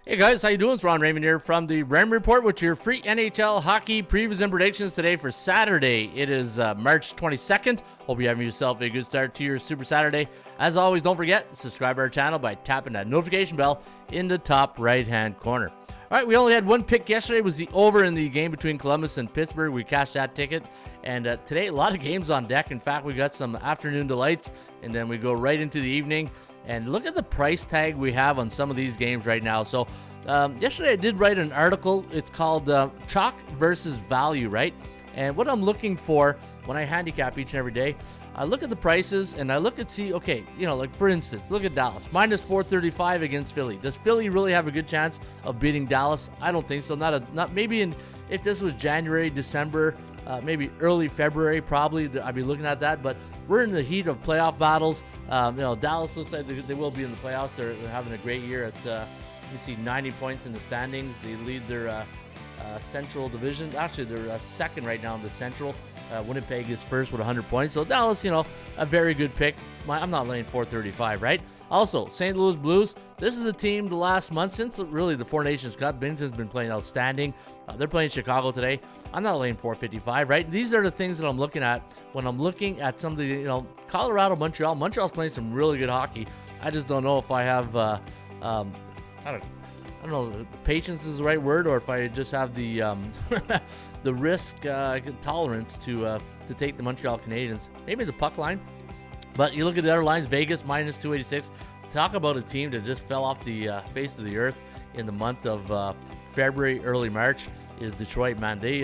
Hey guys, how you doing? It's Ron Raymond here from the Raymond Report with your free NHL hockey previews and predictions today for Saturday. It is March 22nd. Hope you're having yourself a good start to your Super Saturday. As always, don't forget to subscribe to our channel by tapping that notification bell in the top right-hand corner. All right, we only had one pick yesterday. It was the over in the game between Columbus and Pittsburgh. We cashed that ticket. And today, a lot of games on deck. In fact, we got some afternoon delights, and then we go right into the evening. And look at the price tag we have on some of these games right now. So yesterday I did write an article. It's called Chalk versus Value, right? And what I'm looking for when I handicap each and every day, I look at the prices and I look at okay, like for instance, look at Dallas, minus 435 against Philly. Does Philly really have a good chance of beating Dallas? I don't think so. Not maybe if this was January, December, maybe early February, probably I'd be looking at that. But we're in the heat of playoff battles. Dallas looks like they will be in the playoffs. They're having a great year at, you see 90 points in the standings. They lead their Central Division. Actually, they're second right now in the Central. Winnipeg is first with 100 points. So Dallas, a very good pick. I'm not laying 435, right? Also, St. Louis Blues. This is a team the last month since really the Four Nations Cup. Binghamton's been playing outstanding. They're playing Chicago today. I'm not laying 455, right? These are the things that I'm looking at when I'm looking at some of the, Colorado, Montreal. Montreal's playing some really good hockey. I just don't know if I have, I don't know, the patience is the right word, or if I just have the the risk tolerance to take the Montreal Canadiens. Maybe the puck line. But you look at the other lines, Vegas minus 286. Talk about a team that just fell off the face of the earth in the month of February, early March, is Detroit, man. They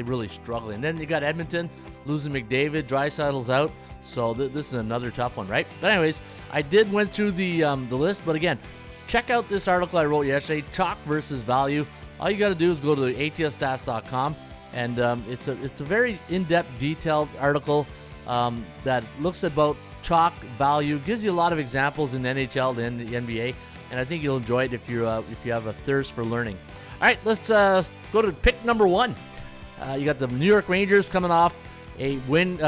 really struggling. And then you got Edmonton losing McDavid, Draisaitl's out. So this is another tough one, right? But anyways, I went through the list. But again, check out this article I wrote yesterday, Chalk versus Value. All you got to do is go to atsstats.com, and it's a very in-depth, detailed article that looks about chalk value, gives you a lot of examples in the NHL and the NBA, and I think you'll enjoy it if you have a thirst for learning. All right, let's go to pick number one. You got the New York Rangers coming off a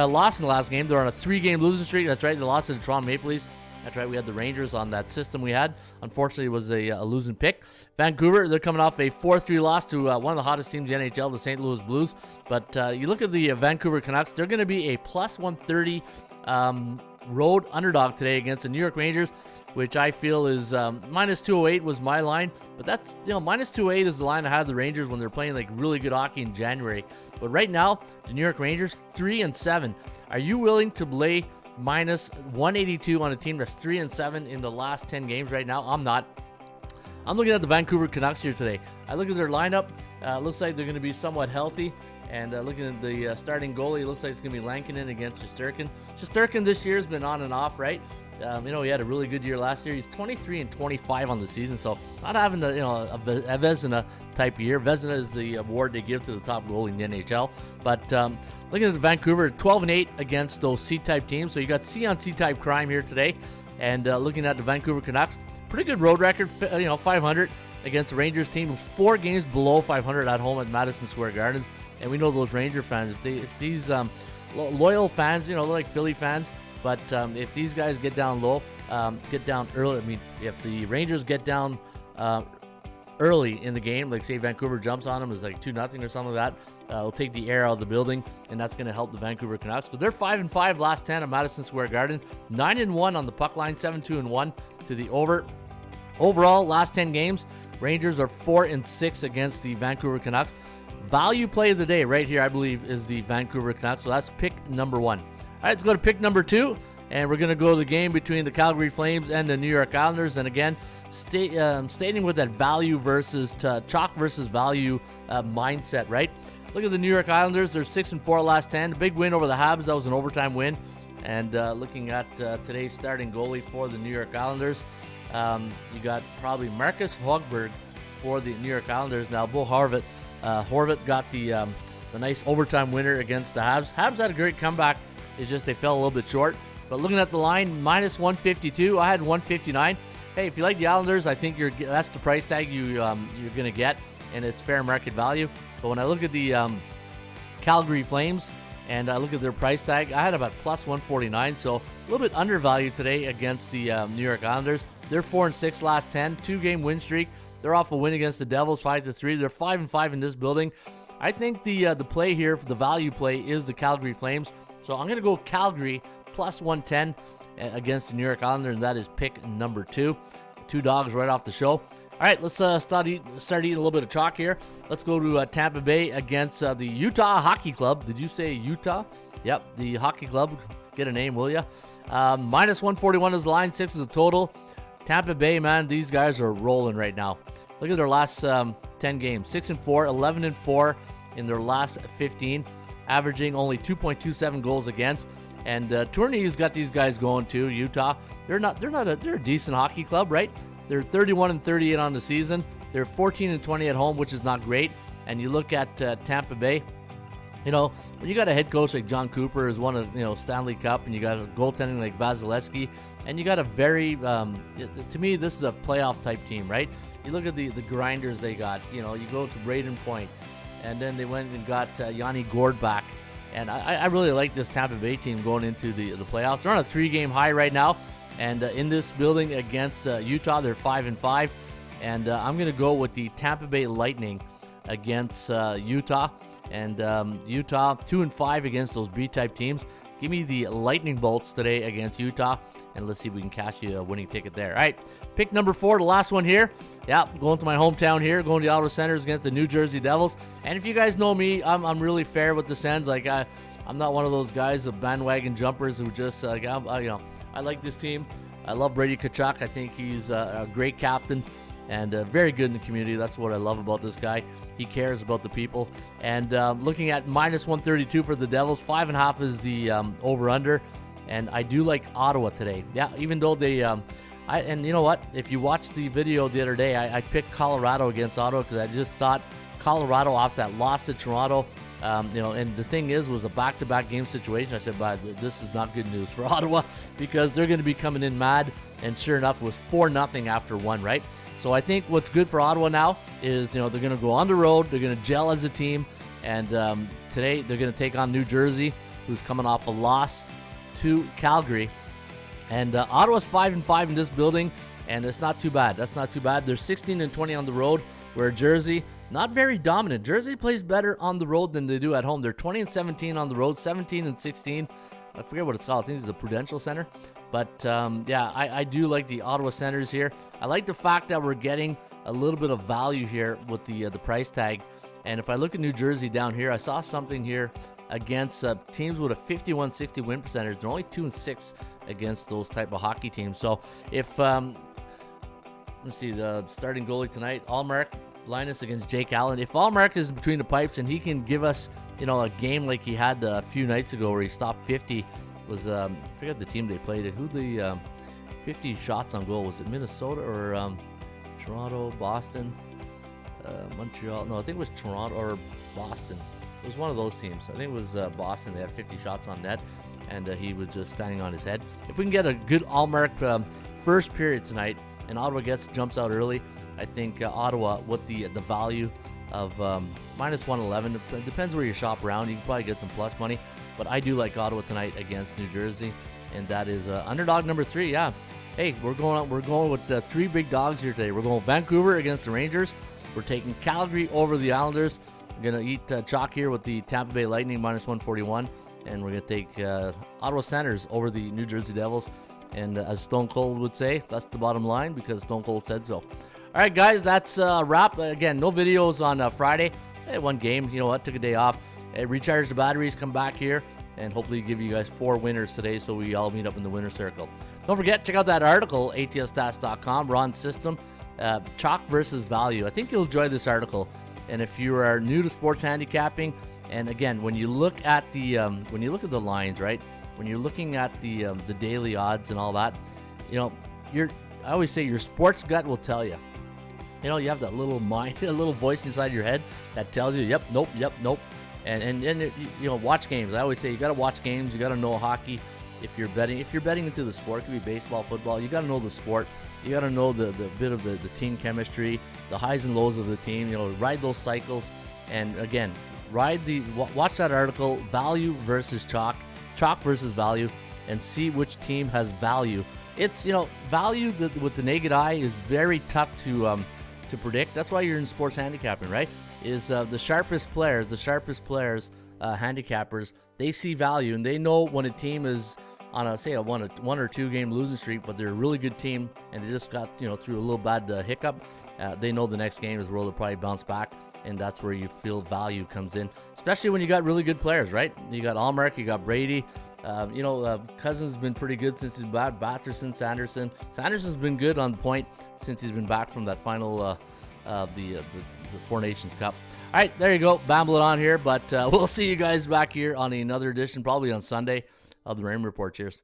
loss in the last game. They're on a 3-game losing streak. That's right, they lost to the Toronto Maple Leafs. That's right, we had the Rangers on that system we had. Unfortunately, it was a losing pick. Vancouver, they're coming off a 4-3 loss to one of the hottest teams in the NHL, the St. Louis Blues. But you look at the Vancouver Canucks, they're going to be a plus 130 road underdog today against the New York Rangers, which I feel is minus 208 was my line. But that's, minus 208 is the line I had the Rangers when they're playing like really good hockey in January. But right now, the New York Rangers, 3-7. Are you willing to lay minus 182 on a team that's 3-7 in the last 10 games right now? I'm not. I'm looking at the Vancouver Canucks here today. I look at their lineup. Looks like they're going to be somewhat healthy. And looking at the starting goalie, it looks like it's going to be Lankinen against Shesterkin. Shesterkin this year has been on and off, right? He had a really good year last year. He's 23-25 on the season, so not having a Vezina type year. Vezina is the award they give to the top goalie in the NHL. But looking at the Vancouver, 12-8 against those C-type teams. So you got C on C-type crime here today. And looking at the Vancouver Canucks, pretty good road record, 500 against the Rangers team. It was 4 games below 500 at home at Madison Square Gardens. And we know those Ranger fans, if these loyal fans, they're like Philly fans, but if these guys get down low, get down early, if the Rangers get down early in the game, like say Vancouver jumps on them, it's like 2-0 or something like that, it'll take the air out of the building, and that's going to help the Vancouver Canucks. But they're 5-5 last 10 at Madison Square Garden, 9-1 on the puck line, 7-2-1 to the over. Overall, last 10 games, Rangers are 4-6 against the Vancouver Canucks. Value play of the day right here, I believe, is the Vancouver Canucks. So that's pick number one. All right, let's go to pick number two. And we're going to go to the game between the Calgary Flames and the New York Islanders. And again, stating with that value versus chalk versus value mindset, right? Look at the New York Islanders. They're 6-4 last 10. A big win over the Habs. That was an overtime win. And looking at today's starting goalie for the New York Islanders, you got probably Marcus Hogberg for the New York Islanders. Now, Bo Horvat got the nice overtime winner against the Habs. Habs had a great comeback. It's just they fell a little bit short. But looking at the line, minus 152. I had 159. Hey, if you like the Islanders, I think that's the price tag you're going to get, and it's fair market value. But when I look at the Calgary Flames and I look at their price tag, I had about plus 149. So a little bit undervalued today against the New York Islanders. They're 4-6 last 10, 2-game win streak. They're off a win against the Devils, 5-3. They're 5-5 in this building. I think the play here, the value play, is the Calgary Flames. So I'm going to go Calgary plus 110 against the New York Islanders, and that is pick number 2. 2 dogs right off the show. All right, let's start eating a little bit of chalk here. Let's go to Tampa Bay against the Utah Hockey Club. Did you say Utah? Yep, the Hockey Club. Get a name, will ya? Minus 141 is the line, 6 is the total. Tampa Bay, man, these guys are rolling right now. Look at their last 10 games. 6-4, 11-4 in their last 15, averaging only 2.27 goals against. And Tourney's got these guys going too. Utah, they're a decent hockey club, right? They're 31-38 on the season. They're 14-20 at home, which is not great. And you look at Tampa Bay. You know, when you got a head coach like John Cooper, who's won a Stanley Cup, and you got a goaltending like Vasilevsky, and you got a very, to me, this is a playoff type team, right? You look at the grinders they got. You know, you go to Braden Point, and then they went and got Yanni Gourde back. And I really like this Tampa Bay team going into the playoffs. They're on a 3-game high right now, and in this building against Utah, they're 5-5. And I'm going to go with the Tampa Bay Lightning against Utah. And Utah 2-5 against those B-type teams. Give me the Lightning Bolts today against Utah, and let's see if we can cash you a winning ticket there. All right, pick number 4, the last one here. Yeah, going to my hometown here, going to the Ottawa Senators against the New Jersey Devils. And if you guys know me, I'm really fair with the Sens. Like I'm not one of those guys, the bandwagon jumpers who just I like this team. I love Brady Tkachuk. I think he's a great captain and very good in the community. That's what I love about this guy. He cares about the people. And looking at minus 132 for the Devils, 5.5 is the over-under. And I do like Ottawa today. Yeah, even though they... and you know what? If you watched the video the other day, I picked Colorado against Ottawa because I just thought Colorado off that loss to Toronto. And the thing was a back-to-back game situation. I said, but this is not good news for Ottawa because they're going to be coming in mad. And sure enough, it was 4-0 after one, right? So I think what's good for Ottawa now is, they're going to go on the road. They're going to gel as a team. And today they're going to take on New Jersey, who's coming off a loss to Calgary. And Ottawa's 5-5 in this building, and it's not too bad. That's not too bad. They're 16-20 on the road, where Jersey, not very dominant. Jersey plays better on the road than they do at home. They're 20-17 on the road, 17-16. I forget what it's called. I think it's the Prudential Center. But, I do like the Ottawa Senators here. I like the fact that we're getting a little bit of value here with the price tag. And if I look at New Jersey down here, I saw something here against teams with a 51-60 win percentage. They're only 2-6 against those type of hockey teams. So if, let's see, the starting goalie tonight, Allmark, Linus against Jake Allen. If Allmark is between the pipes and he can give us, a game like he had a few nights ago where he stopped 50, was I forget the team they played. Who the 50 shots on goal was? It Minnesota or Toronto, Boston, Montreal? No, I think it was Toronto or Boston. It was one of those teams. I think it was Boston. They had 50 shots on net, and he was just standing on his head. If we can get a good Allmark first period tonight, and Ottawa jumps out early, I think Ottawa with the value of minus 111. It depends where you shop around. You can probably get some plus money, but I do like Ottawa tonight against New Jersey, and that is underdog number 3. Yeah, hey, we're going with 3 big dogs here today. We're going Vancouver against the Rangers. We're taking Calgary over the Islanders. We're gonna eat chalk here with the Tampa Bay Lightning minus 141, and we're gonna take Ottawa Senators over the New Jersey Devils. And as Stone Cold would say, that's the bottom line because Stone Cold said so. All right, guys, that's a wrap. Again, no videos on Friday. One game, you know what, took a day off. Recharge the batteries, come back here, and hopefully give you guys 4 winners today so we all meet up in the winner circle. Don't forget, check out that article, atsstats.com, Ron's system, chalk versus value. I think you'll enjoy this article. And if you are new to sports handicapping, and again, when you look at the lines, right? When you're looking at the daily odds and all that, I always say your sports gut will tell you. You have that little mind, a little voice inside your head that tells you, yep, nope, and watch games. I always say you got to watch games. You got to know hockey. If you're betting into the sport, it could be baseball, football. You got to know the sport. You got to know the bit of the team chemistry, the highs and lows of the team. Ride those cycles, and again, watch that article, value versus chalk versus value, and see which team has value it's, value with the naked eye is very tough to predict. That's why you're in sports handicapping, right? Is the sharpest players, handicappers, they see value and they know when a team is on a one or two game losing streak, but they're a really good team and they just got through a little bad hiccup. They know the next game is where they'll probably bounce back, and that's where you feel value comes in, especially when you got really good players, right? You got Allmark, you got Brady. Cousins has been pretty good since he's back. Batherson, Sanderson's been good on point since he's been back from that final the Four Nations Cup. All right, there you go. Bambling on here, but we'll see you guys back here on another edition, probably on Sunday, of the Raymond Report. Cheers.